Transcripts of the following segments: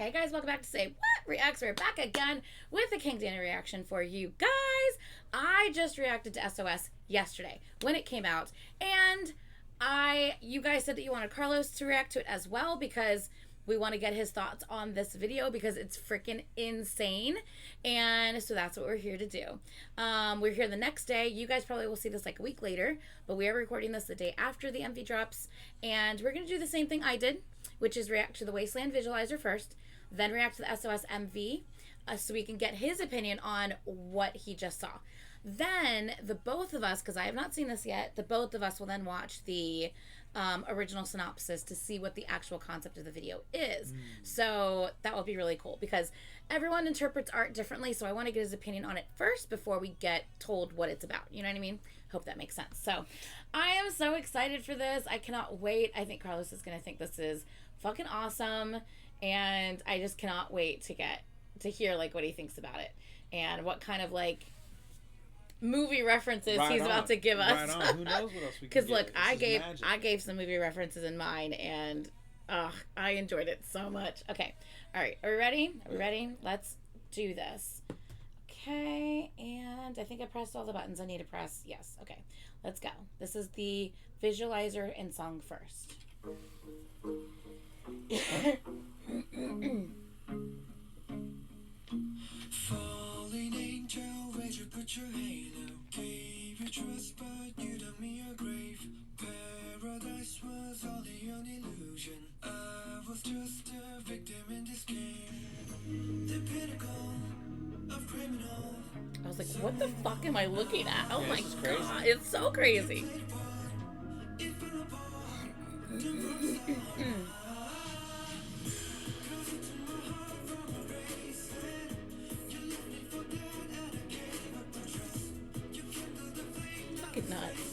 Hey guys, welcome back to Say What Reacts. We're back again with a King Danny reaction for you guys. I just reacted to SOS yesterday when it came out, and you guys said that you wanted Carlos to react to it as well because we want to get his thoughts on this video because it's freaking insane. And so that's what we're here to do. We're here the next day. You guys probably will see this like a week later, but we are recording this the day after the MV drops, and we're going to do the same thing I did, which is react to the Wasteland visualizer first, then react to the SOS MV, so we can get his opinion on what he just saw. Then the both of us, because I have not seen this yet, the both of us will then watch the original synopsis to see what the actual concept of the video is. So that will be really cool because everyone interprets art differently, so I want to get his opinion on it first before we get told what it's about. You know what I mean? Hope that makes sense. So I am so excited for this. I cannot wait. I think Carlos is going to think this is fucking awesome, and I just cannot wait to hear like what he thinks about it and what kind of like movie references he's about to give us. Right on. Who knows what else we can Because look, I gave some movie references in mine, and I enjoyed it so much. Okay, all right, are we ready? Are we ready? Let's do this. Okay, and I think I pressed all the buttons I need to press. Yes. Okay, let's go. This is the visualizer and song first. Falling angel, where'd you put your halo? Gave you trust, but you dug me a grave. Paradise was only an illusion. I was just a victim in this game. The pinnacle of criminal. I was like, what the fuck am I looking at? Oh my crazy. god, it's so crazy. It fell apart. Fucking nuts.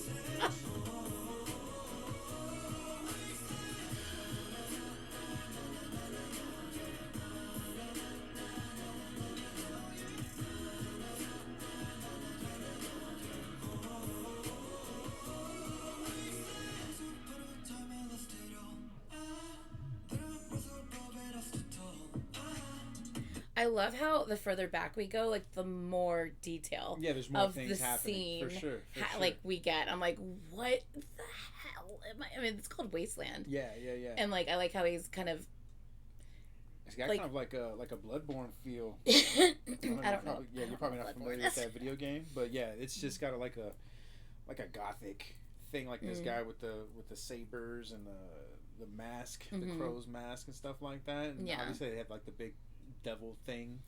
I love how the further back we go, like the more detail there's more of things the happening, scene for sure. like we get. I'm like, what the hell am I mean, it's called Wasteland. Yeah. And like I like how he's kind of It's got like, kind of like a Bloodborne feel. I don't know. Yeah, you're probably not familiar with that video game, but yeah, it's just got like a gothic thing, like this guy with the sabers and the mask, the crow's mask and stuff like that. And obviously they have like the big devil thing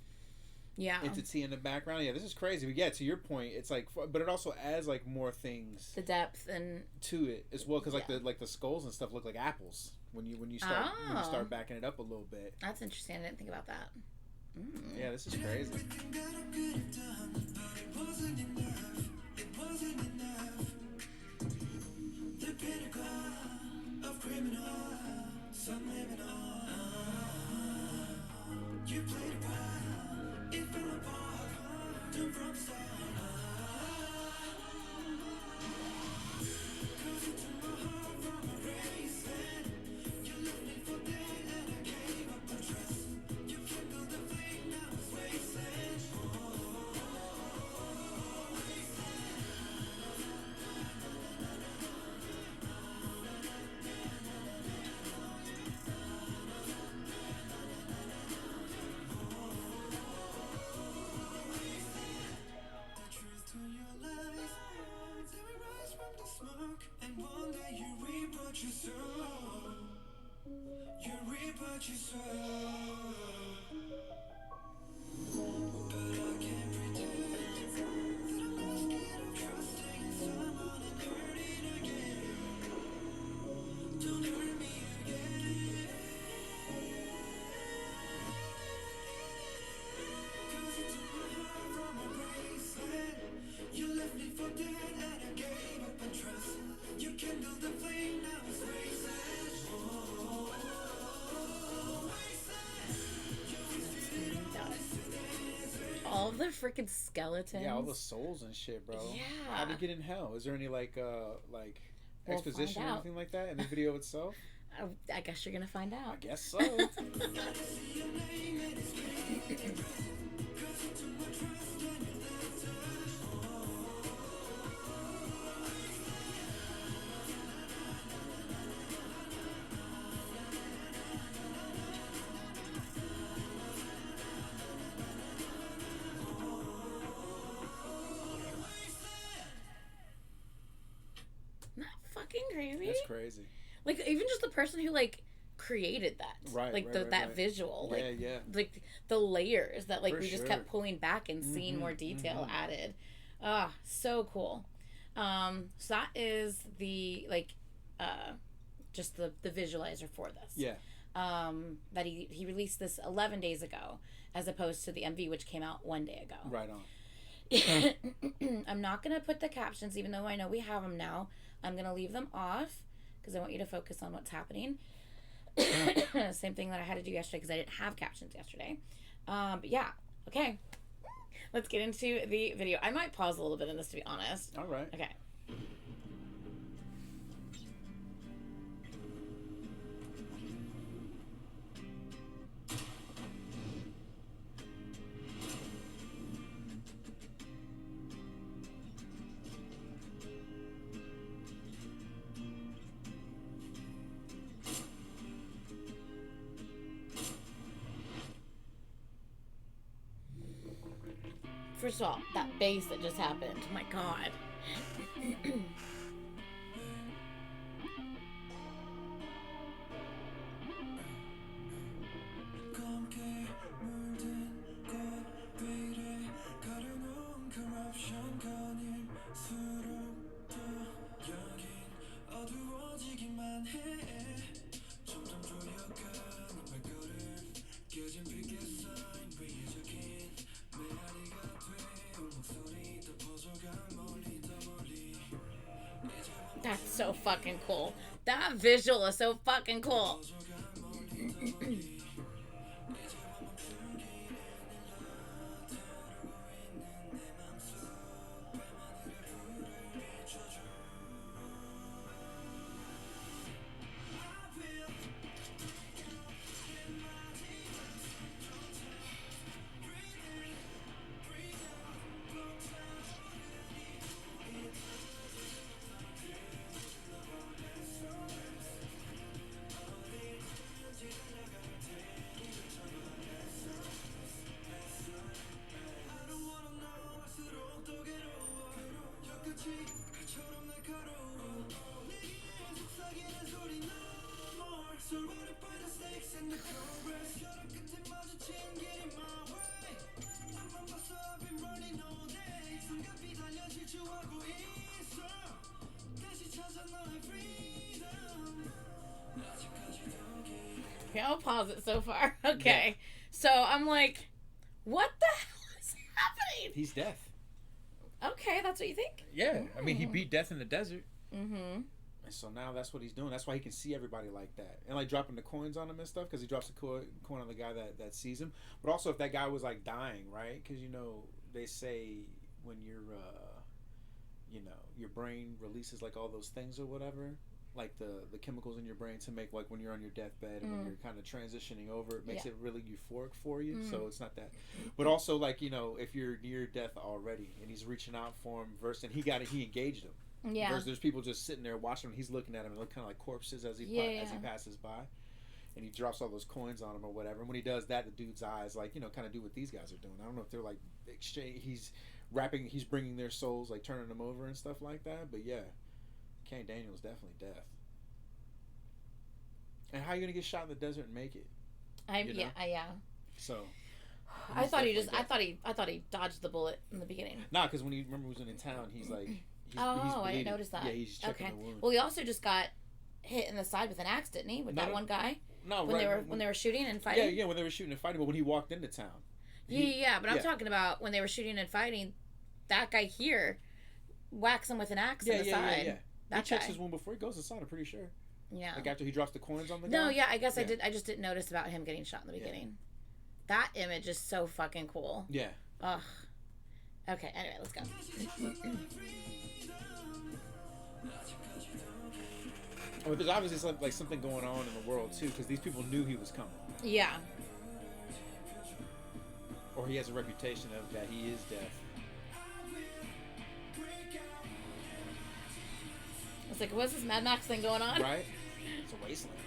entity in the background. Yeah, this is crazy. But yeah, to your point, it's like, but it also adds like more things, the depth and to it as well, because like the skulls and stuff look like apples when you start backing it up a little bit. That's interesting. I didn't think about that. Yeah, this is crazy. The pinnacle of criminal, some living on. You played a part, it fell apart, done from start. Cause you took my heart from a wasteland. You left me for dead and I gave up the trust. You kindled the flame, now it's wasteland. And one day you reap what you sow. You reap what you sow. But I can't pretend that I'm not scared of trusting someone and hurting again. Don't hurt me again. Cause you took my heart from a wasteland. You left me for dead and I gave up on trust. You kindled the flame, now it's wasteland. all of the freaking skeletons. Yeah, all the souls and shit, bro. Yeah. How to get in hell? Is there any like exposition or anything like that in the video itself? I guess you're gonna find I out. guess so. Isn't that fucking crazy? That's crazy. Like, even just the person who, like, created that. Right, Like, right, that right. visual. Yeah, Like, yeah. like, the layers that, like, For we just sure. kept pulling back and seeing more detail added. Ah, so cool. So that is the, like, just the visualizer for this. Yeah. That he released this 11 days ago, as opposed to the MV, which came out 1 day ago. Right on. I'm not going to put the captions, even though I know we have them now. I'm going to leave them off because I want you to focus on what's happening. Same thing that I had to do yesterday because I didn't have captions yesterday. But yeah, okay. Let's get into the video. I might pause a little bit in this, to be honest. All right. Okay. First of all, that bass that just happened. My God. That's so fucking cool. That visual is so fucking cool. Okay, I'll pause it so far. Okay. Yeah. So I'm like, what the hell is happening? He's death. Okay, that's what you think? Yeah. I mean, he beat death in the desert. Mm-hmm. And so now that's what he's doing. That's why he can see everybody like that. And like dropping the coins on him and stuff, because he drops the coin on the guy that sees him. But also if that guy was like dying, right? Because, you know, they say when you're, you know, your brain releases like all those things or whatever. Like the chemicals in your brain to make, like when you're on your deathbed and when you're kind of transitioning over, it makes it really euphoric for you. So it's not that. But also, like, you know, if you're near death already and he's reaching out for him versus, and he engaged him. Yeah. Versus there's people just sitting there watching him. He's looking at him and look kind of like corpses as he passes by. And he drops all those coins on him or whatever. And when he does that, the dude's eyes, like, you know, kind of do what these guys are doing. I don't know if they're like exchange. He's bringing their souls, like turning them over and stuff like that. But yeah, Kang Daniel's definitely death. And how are you gonna get shot in the desert and make it? Yeah. So I thought he dodged the bullet in the beginning. Nah, because when he was in town, he's like, he's I didn't notice that. Yeah, he's checking the wound. Well, he also just got hit in the side with an axe, didn't he? With that one guy. No, when they were shooting and fighting. Yeah, when they were shooting and fighting, but when he walked into town. But I'm talking about when they were shooting and fighting. That guy here whacks him with an axe in the side. Yeah. He checks his wound before he goes inside. I'm pretty sure. Yeah. Like after he drops the coins on the guy? No, yeah, I guess I did. I just didn't notice about him getting shot in the beginning. That image is so fucking cool. Yeah. Ugh. Okay, anyway, let's go. Well, there's obviously like something going on in the world too, because these people knew he was coming, Yeah. or he has a reputation of that he is deaf. It's like, what's this Mad Max thing going on? Right? It's a wasteland.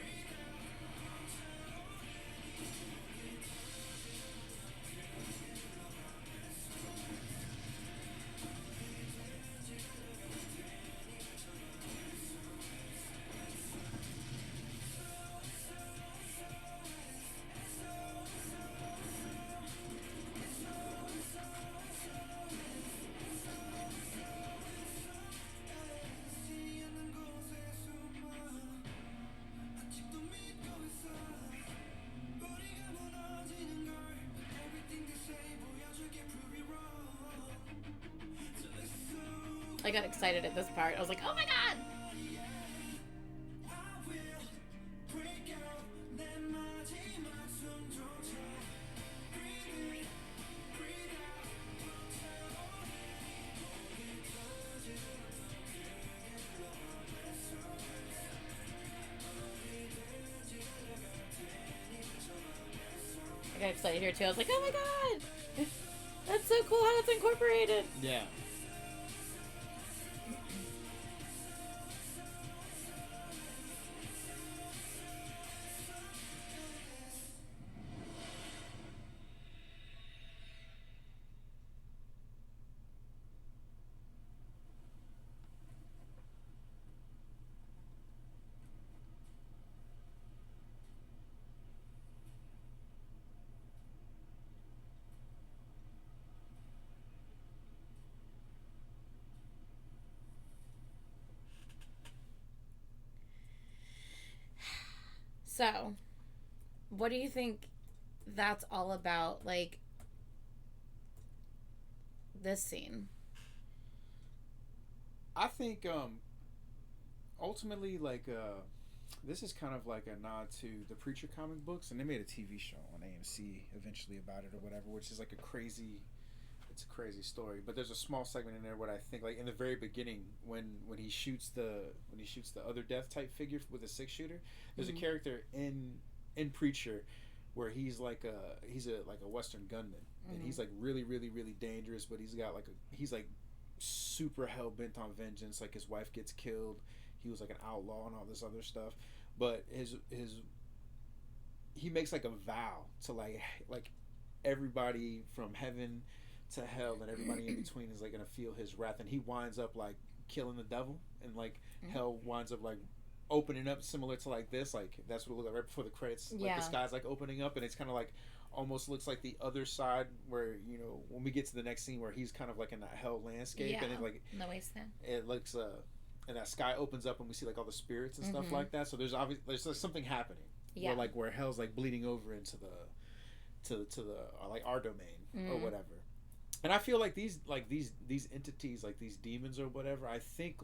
I got excited at this part. I was like, oh my god! I got excited here too. I was like, oh my god! That's so cool how it's incorporated. Yeah. So, what do you think that's all about? Like, this scene. I think ultimately like this is kind of like a nod to the Preacher comic books, and they made a TV show on AMC eventually about it or whatever, which is like it's a crazy story. But there's a small segment in there where I think like in the very beginning when he shoots the other death type figure with a 6-shooter, there's a character in Preacher where he's like a Western gunman, and he's like really really really dangerous, but he's got like he's like super hell bent on vengeance. Like his wife gets killed, he was like an outlaw and all this other stuff, but he makes like a vow to like everybody from heaven to hell and everybody in between is like gonna feel his wrath, and he winds up like killing the devil, and like hell winds up like opening up similar to like this, like that's what it looked like right before the credits, like the sky's like opening up, and it's kind of like almost looks like the other side where, you know, when we get to the next scene where he's kind of like in that hell landscape, and it like in the wasteland, it looks and that sky opens up and we see like all the spirits and stuff like that. So there's like something happening where hell's like bleeding over into the like our domain or whatever. And I feel like these entities, like these demons or whatever, I think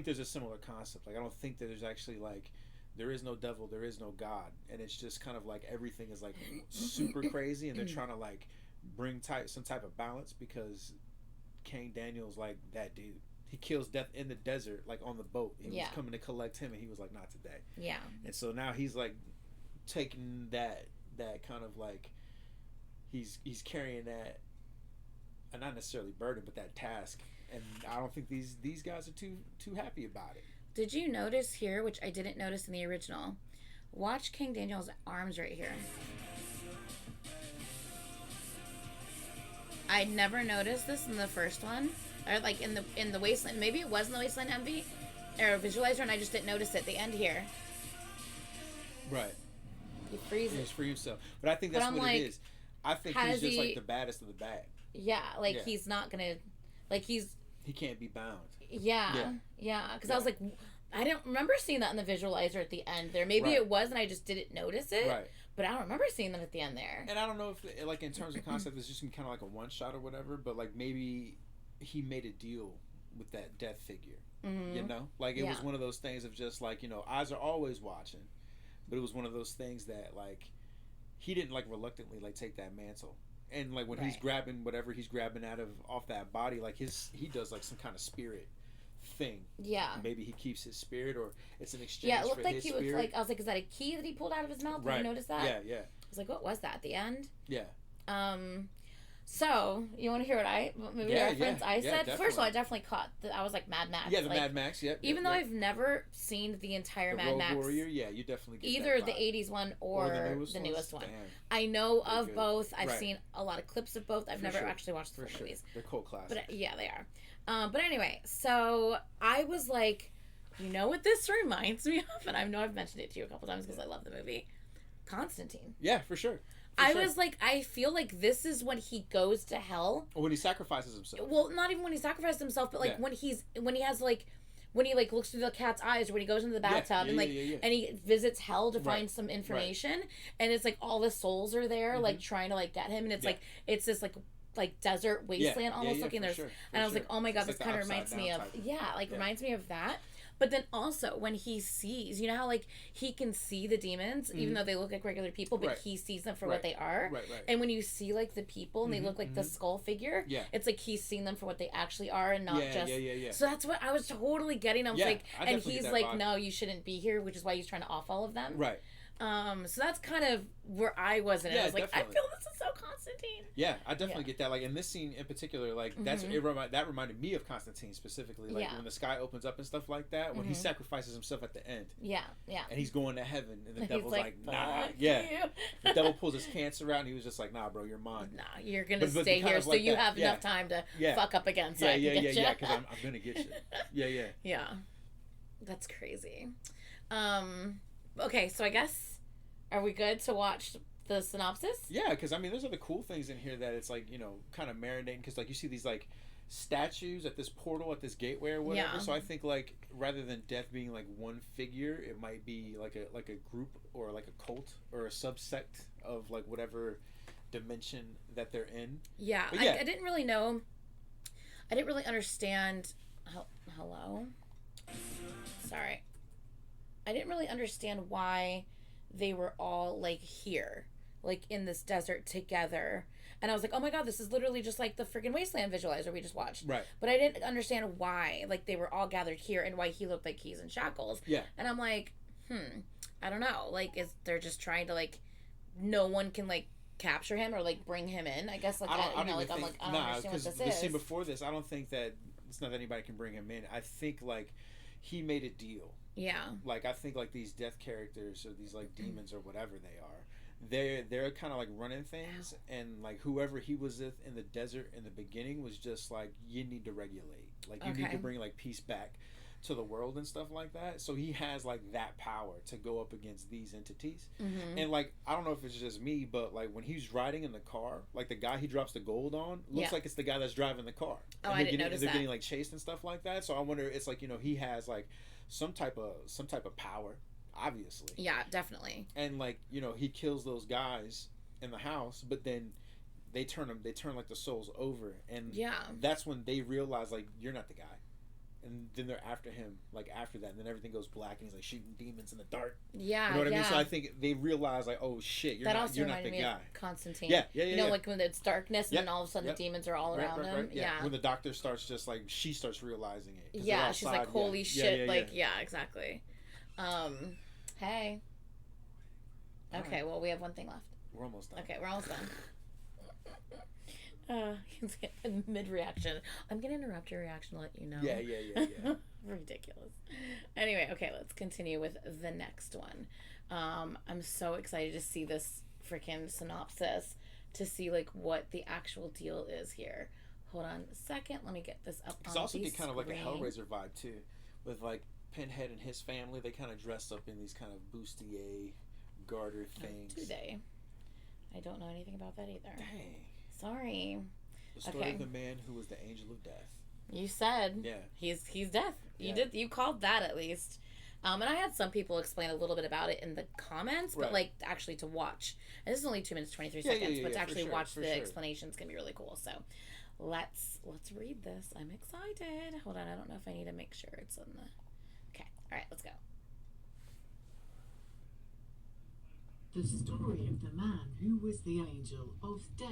there's a similar concept. Like I don't think that there's actually like there is no devil, there is no God, and it's just kind of like everything is like super crazy, and they're trying to like bring some type of balance, because Kang Daniel's like that dude. He kills death in the desert, like on the boat. He was coming to collect him, and he was like, not today. Yeah. And so now he's like taking that kind of like he's carrying that, not necessarily burden, but that task. And I don't think these guys are too happy about it. Did you notice here, which I didn't notice in the original? Watch King Daniel's arms right here. I never noticed this in the first one, or like in the Wasteland. Maybe it was in the Wasteland MV or Visualizer, and I just didn't notice it at the end here. Right. He frees it. He's free himself, but I think that's what it is. I think he's just like the baddest of the bad. Yeah, like he's not gonna, like he can't be bound. Yeah. Because I was like, I don't remember seeing that in the Visualizer at the end there. Maybe it was, and I just didn't notice it. Right. But I don't remember seeing that at the end there. And I don't know if, like, in terms of concept, it's just kind of like a one shot or whatever. But like maybe he made a deal with that death figure. You know, like it was one of those things of just like, you know, eyes are always watching, but it was one of those things that like he didn't like reluctantly like take that mantle. And like when he's grabbing whatever he's grabbing off that body, like he does like some kind of spirit thing. Yeah. Maybe he keeps his spirit, or it's an exchange. Yeah, it looked for like his he was spirit. like, I was like, is that a key that he pulled out of his mouth? Did you notice that? Yeah, yeah. I was like, what was that at the end? Yeah. So you want to hear what movie reference I said? definitely. First of all, I definitely caught I was like Mad Max. Yeah, the Mad Max. Yep. Even though I've never seen the entire Mad Road Max Warrior. Yeah, you definitely get either that the vibe. '80s one or the newest one. Damn. I know of good. both. I've Right. seen a lot of clips of both. I've For never sure. actually watched the For full sure. movies. They're cult classics. But yeah, they are. But anyway, so I was like, you know what this reminds me of? And I know I've mentioned it to you a couple times because I love the movie. Constantine. Yeah, for sure. I was like, I feel like this is when he goes to hell. When he sacrifices himself. Well, not even when he sacrifices himself, but like when he looks through the cat's eyes, or when he goes into the bathtub and and he visits hell to find some information, and it's like all the souls are there, like trying to like get him, and it's like it's this like desert wasteland almost looking. There's and I was like, oh my god, this kind of reminds me of reminds me of that. But then also when he sees, you know how like he can see the demons even though they look like regular people, but he sees them for what they are. Right. And when you see like the people and they look like the skull figure, it's like he's seeing them for what they actually are and not just. So that's what I was totally getting. I was like, and he's like, vibe. No, you shouldn't be here, which is why he's trying to off all of them. Right. So that's kind of where I was in it. I was like, definitely. I feel this is so Constantine. Yeah, I definitely get that. Like in this scene in particular, like that reminded me of Constantine specifically. Like when the sky opens up and stuff like that, when he sacrifices himself at the end. Yeah. And he's going to heaven, and the devil's like, nah. Yeah. The devil pulls his cancer out, and he was just like, nah, bro, you're mine. Nah, you're gonna stay here, so you have enough time to fuck up again. So I can get you. Because I'm gonna get you. Yeah. That's crazy. Okay, so I guess. Are we good to watch the synopsis? Yeah, because I mean, there's other cool things in here that it's like, you know, kind of marinating. Because like you see these like statues at this portal at this gateway or whatever. Yeah. So I think like rather than death being like one figure, it might be like a group or like a cult or a subsect of like whatever dimension that they're in. Yeah, I didn't really know. I didn't really understand. Hello. Sorry. I didn't really understand why they were all like here, like in this desert together, and I was like, oh my god, this is literally just like the freaking Wasteland visualizer we just watched. Right. But I didn't understand why like they were all gathered here and why he looked like he's in shackles. Yeah. And I'm like, I don't know, like is they're just trying to like no one can like capture him or like bring him in, I guess. Like I don't understand what this is. The scene before this, I don't think that it's not that anybody can bring him in. I think like he made a deal. Yeah. Like I think like these death characters or these like demons or whatever they are, they're kind of like running things, and like whoever he was with in the desert in the beginning was just like, you need to regulate, like you need to bring like peace back to the world and stuff like that. So he has like that power to go up against these entities. And like I don't know if it's just me, but like when he's riding in the car, like the guy he drops the gold on looks like it's the guy that's driving the car. Oh, I didn't notice that. They're getting like chased and stuff like that. So I wonder, it's like, you know, he has like some type of power, obviously. Yeah, definitely. And like, you know, he kills those guys in the house, but then they turn like the souls over, and that's when they realize like, you're not the guy. And then they're after him, like after that, and then everything goes black, and he's like shooting demons in the dark. Yeah, you know what I mean. So I think they realize like, oh shit, you're not the guy. Constantine. Yeah. You know, like when it's darkness, and then all of a sudden the demons are all around him. When the doctor starts just like, she starts realizing it. Yeah, she's like, holy shit, exactly. Hey. Okay, well we have one thing left. We're almost done. Okay, we're almost done. Mid reaction. I'm gonna interrupt your reaction to let you know. Yeah. Ridiculous. Anyway, okay, let's continue with the next one. I'm so excited to see this freaking synopsis, to see like what the actual deal is here. Hold on a second, let me get this up on the screen. It's also get kind of like a Hellraiser vibe too, with like Pinhead and his family. They kind of dress up in these kind of bustier garter things. Do they? I don't know anything about that either. Dang. Sorry. The story of the man who was the angel of death. You said. Yeah. He's death. You called that at least. And I had some people explain a little bit about it in the comments, but like actually to watch. And this is only 2 minutes 23 seconds, but to actually watch the explanations can be really cool. So let's read this. I'm excited. Hold on, I don't know if I need to make sure it's on the. Okay. All right, let's go. The story of the man who was the angel of death.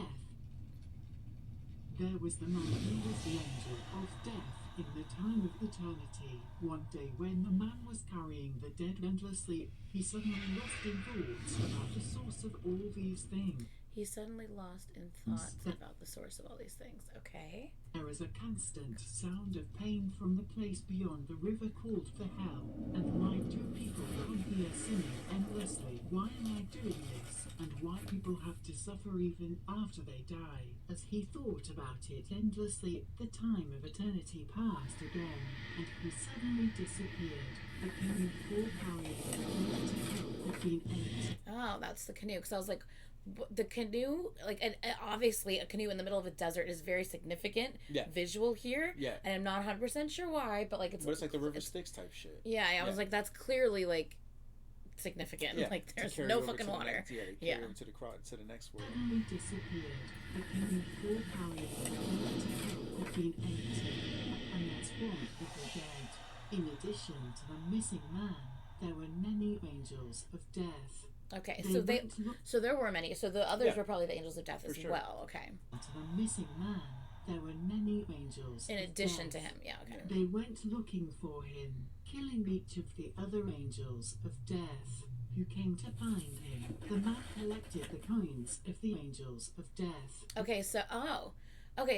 There was the man who was the angel of death in the time of eternity. One day when the man was carrying the dead endlessly, he suddenly lost in thoughts about the source of all these things. He suddenly lost in thoughts about the source of all these things. Okay. There is a constant sound of pain from the place beyond the river called the hell. And why do people come here singing endlessly? Why am I doing this? And why people have to suffer even after they die? As he thought about it endlessly, the time of eternity passed again, and he suddenly disappeared. The canoe full carried him to hell had been ate. Oh, that's the canoe. Because I was like, the canoe, like, and obviously a canoe in the middle of a desert is very significant visual here. Yeah. And I'm not 100% sure why, but like it's like the River Styx type shit. Yeah, I was like, that's clearly like significant. Yeah. Like there's no fucking water. Over to the next world. Suddenly disappeared. The canoe full carried him to hell had been ate. And that's one of the dead. In addition to the missing man, there were many angels of death. Okay, so there were many. So the others were probably the angels of death as well. Okay. To the missing man, there were many angels. In addition to him, okay. They went looking for him, killing each of the other angels of death, who came to find him. The man collected the coins of the angels of death. Okay,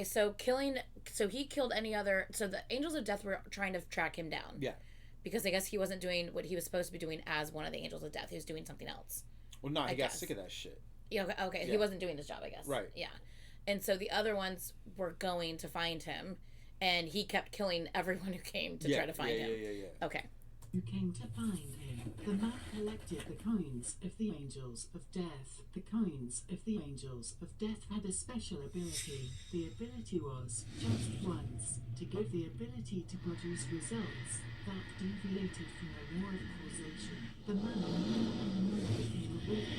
so he killed any other. So the angels of death were trying to track him down. Yeah. Because I guess he wasn't doing what he was supposed to be doing as one of the angels of death. He was doing something else. Well, no, he got sick of that shit. Yeah, okay. He wasn't doing his job, I guess. Right. Yeah. And so the other ones were going to find him, and he kept killing everyone who came to try to find him. Yeah. Okay. Who came to find him. The man collected the coins of the angels of death. The coins of the angels of death had a special ability. The ability was, just once, to give the ability to produce results that deviated from the law of causation. The man became a wolf.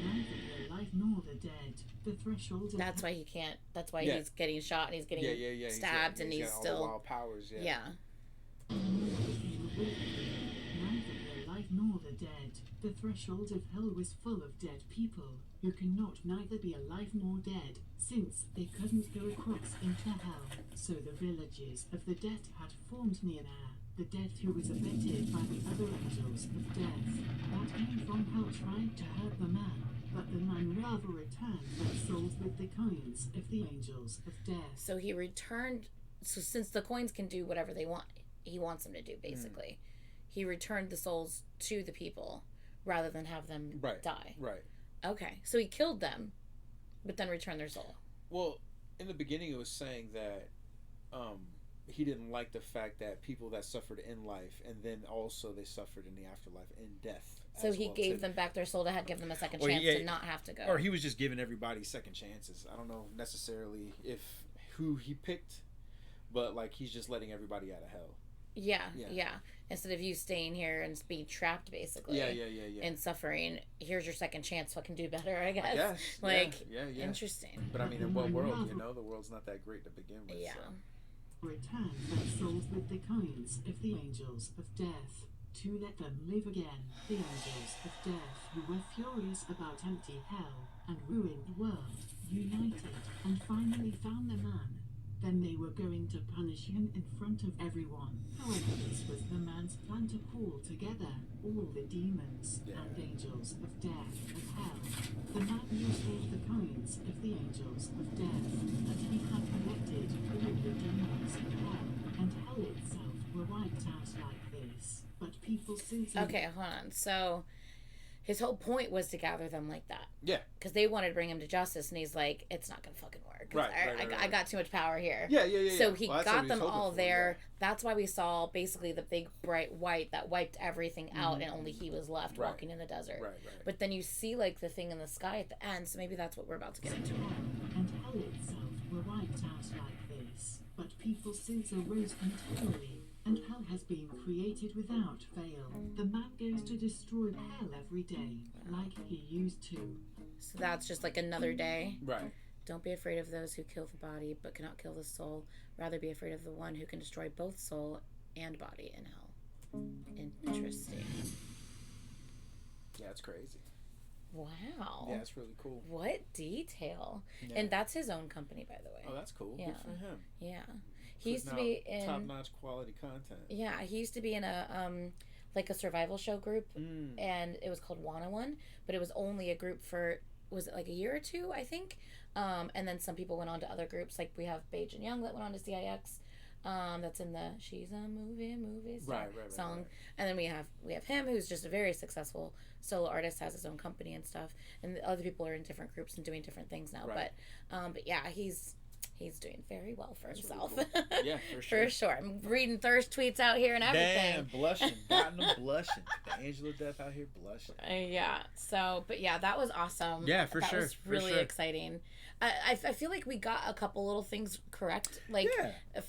Neither the alive nor the dead. The threshold of That's why he can't. That's why he's getting shot and he's getting stabbed and he's got still all the wild powers. Yeah. Neither the alive nor the dead. The threshold of hell was full of dead people who cannot neither be alive nor dead, since they couldn't go across into hell. So the villages of the dead had formed near there. The dead who was abetted by the other angels of death that came from hell tried to hurt the man, but the man rather returned their souls with the coins of the angels of death. So he returned. So since the coins can do whatever they want, he wants them to do basically. He returned the souls to the people rather than have them die. Right. Okay, so he killed them, but then returned their soul. Well, in the beginning, it was saying that he didn't like the fact that people that suffered in life and then also they suffered in the afterlife in death. So he gave them back their soul to give them a second chance to not have to go. Or he was just giving everybody second chances. I don't know necessarily who he picked, but like he's just letting everybody out of hell. Yeah. Instead of you staying here and being trapped, basically. Yeah. And suffering, here's your second chance. Fucking do better, I guess. Yeah. Interesting. But I mean, in what world? The world's not that great to begin with. Yeah. So. Return their souls with the coins of the angels of death to let them live again. The angels of death, who were furious about empty hell and ruined world, united and finally found the man. Then they were going to punish him in front of everyone. However, this was the man's plan to call together all the demons and angels of death of hell. The man used all the coins of the angels of death that he had collected all the demons of hell, and hell itself were wiped out like this. But people since... Okay, hold on. So his whole point was to gather them like that. Yeah. Because they wanted to bring him to justice, and he's like, it's not going to fucking work. Right, I got too much power here. Yeah. So he got them all there. That's why we saw basically the big bright white that wiped everything out, and only he was left walking in the desert. Right. But then you see like the thing in the sky at the end, so maybe that's what we're about to get into. And hell itself were wiped out like this. But people since arose continually, and hell has been created without fail. The man goes to destroy hell every day, like he used to. So that's just like another day. Right. Don't be afraid of those who kill the body, but cannot kill the soul. Rather be afraid of the one who can destroy both soul and body in hell. Interesting. Yeah, it's crazy. Wow. Yeah, it's really cool. What detail. Yeah. And that's his own company, by the way. Oh, that's cool. Yeah. Good for him. Yeah. He used to Putting be out in top-notch quality content. Yeah, he used to be in a like a survival show group, Mm. and it was called Wanna One, but it was only a group for, was it like a year or two, I think. And then some people went on to other groups, like we have Beige and Young that went on to CIX. That's in the She's a Movie Star song. Right. And then we have him, who's just a very successful solo artist, has his own company and stuff. And the other people are in different groups and doing different things now. Right. But yeah, he's doing very well for That's himself. really cool. Yeah, for sure. For sure. I'm reading thirst tweets out here and everything. Damn, blushing. Gotten them blushing. The angel of death out here blushing. Yeah. So, but yeah, that was awesome. Yeah, for that sure. That was really exciting. I feel like we got a couple little things correct, like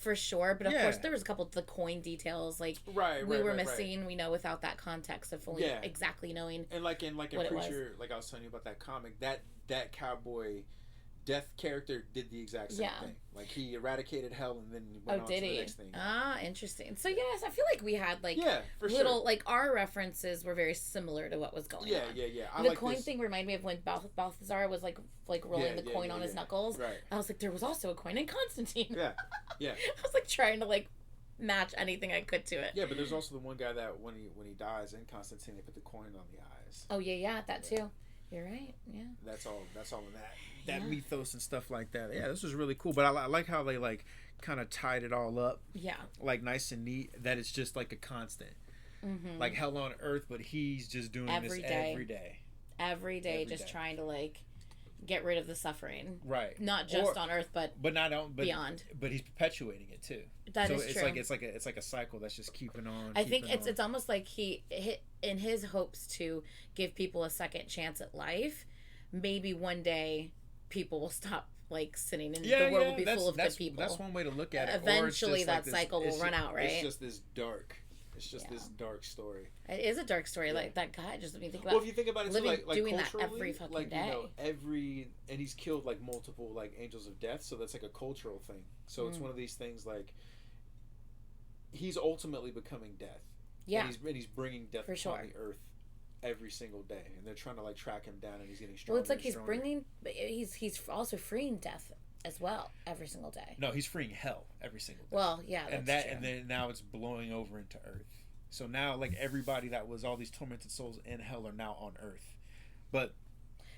for sure. But of course, there was a couple of the coin details, like we were missing. We know without that context of fully exactly knowing. And like in Preacher, like I was telling you about that comic, that cowboy death character did the exact same thing. Like he eradicated hell and then went on to the next thing. Ah, interesting. So yes, I feel like we had like for little sure. like our references were very similar to what was going on. Yeah. The coin thing reminded me of when Balthazar was like rolling the coin on his knuckles. Right. I was like, there was also a coin in Constantine. Yeah. I was like trying to like match anything I could to it. Yeah, but there's also the one guy that when he dies in Constantine, they put the coin on the eyes. Oh yeah, that too. You're right. Yeah. That's all in that mythos and stuff like that. Yeah, this was really cool. But I like how they like kind of tied it all up. Yeah. Like nice and neat. That it's just like a constant. Mm-hmm. Like hell on earth, but he's just doing this every day. Just trying to like get rid of the suffering. Right. Not just on earth, but beyond. But he's perpetuating it too. That is true. It's like a cycle that's just keeping on. I think it's almost like he in his hopes to give people a second chance at life. Maybe one day people will stop like sinning and the world will be full of good people. That's one way to look at it. Eventually that cycle will run out, right? It's just this dark. It's just this dark story. It is a dark story. Like that guy. Just let me think about. Well, if you think about it, living, too, like doing that culturally, every fucking like, day. And he's killed like multiple like angels of death. So that's like a cultural thing. So it's one of these things like he's ultimately becoming death. Yeah. And he's bringing death upon the earth every single day, and they're trying to like track him down, and he's getting stronger. Well, it's like he's also freeing death as well every single day. No, he's freeing hell every single day. Well, yeah, that's true. And then now it's blowing over into earth. So now like everybody that was all these tormented souls in hell are now on earth. But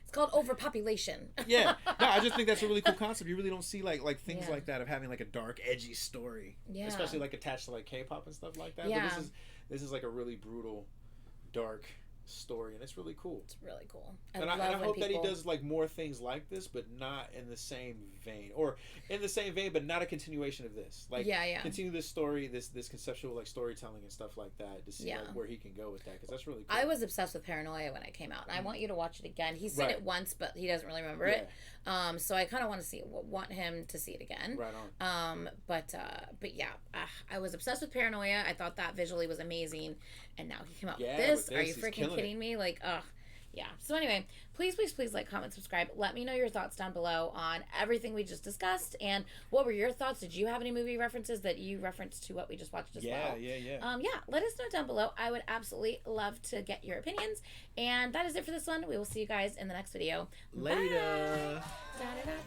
it's called overpopulation. No, I just think that's a really cool concept. You really don't see like things like that of having like a dark, edgy story, especially like attached to like K-pop and stuff like that. Yeah. But this is like a really brutal, dark story, and it's really cool. It's really cool. I hope that he does like more things like this, but not in the same vein, or in the same vein, but not a continuation of this. Like, continue this story, this conceptual like storytelling and stuff like that to see like where he can go with that, because that's really cool. I was obsessed with Paranoia when it came out, and I want you to watch it again. He's seen it once, but he doesn't really remember it. So I kind of want him to see it again. Right on. But yeah, I was obsessed with Paranoia. I thought that visually was amazing, and now he came out with this. Are you freaking kidding me? Like, yeah. So anyway, please like, comment, subscribe. Let me know your thoughts down below on everything we just discussed, and what were your thoughts? Did you have any movie references that you referenced to what we just watched as well? Yeah. Let us know down below. I would absolutely love to get your opinions. And that is it for this one. We will see you guys in the next video. Later. Bye.